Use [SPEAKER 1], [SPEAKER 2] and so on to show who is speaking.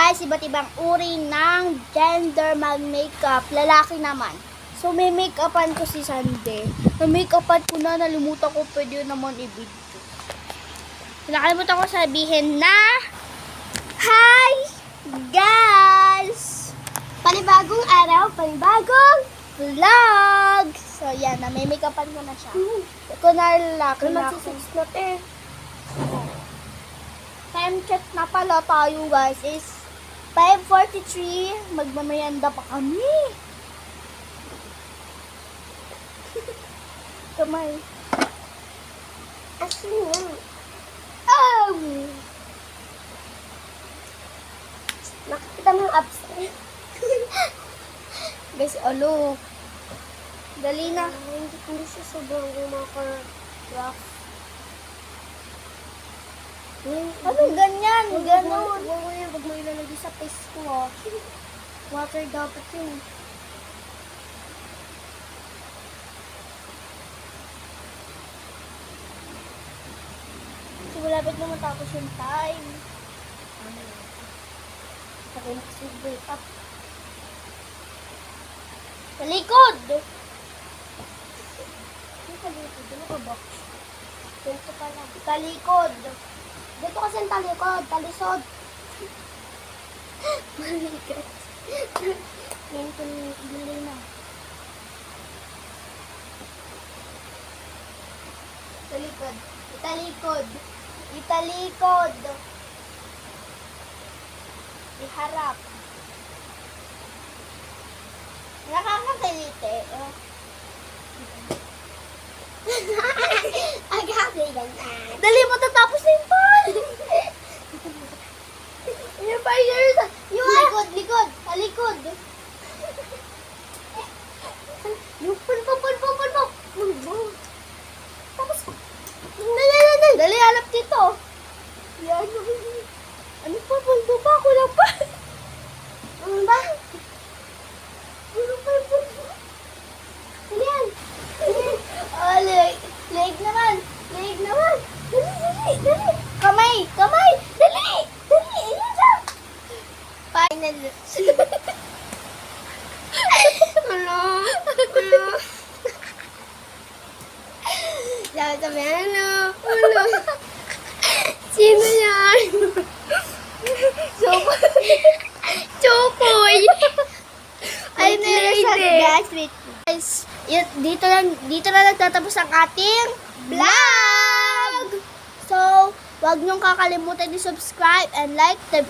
[SPEAKER 1] guys, iba't ibang uri ng gender mag-makeup. Lalaki naman. So, may make-upan ko si Sande. May make-upan ko na, nalimutan ko, pwede naman i-video. Nakalimutan ko sabihin na, hi guys! Panibagong araw, panibagong vlog! So, yan na, may make-upan ko na siya. Ito na lalaki na ako. Time check na pala tayo guys is 5:43. Magmamayanda pa kami. Kamay. Asin yan. Nakikita mo yung abs. Guys, alo. Dali na. Hindi siya sobrang gumaka-rough. Ano ganyan? Ganon. Huwag mo ilalagay sa face ko. Water dapat yun. So, malapit na matapos yung time. Sabi na kasi break up. Sa likod! Sa likod? Ano ka box? Dito pala. Sa likod! Dito kasi ang talikod, talisod. Malikot. Ngayon ko nili na. Talikod. Italikod. Italikod. Iharap. Nakakakilite. Dali mo tatapos na yung pan. Yung fire. Yung likod, likod. Talikod. Yung pan. Tapos, dali, halap dito. Yan. Ano pa, bulto pa? Kulang pa. Ano ba? Kulang pa yung bulto. Yan. Oh, leg naman. Leg naman. Dali. Kamay. Dali. Ayan siya. Final. Ano? Sabi, ano? Sino yan? Chokoy. Ay, guys, dito na nagtatapos ang ating vlog. So, wag niyong kakalimutan i-subscribe and like the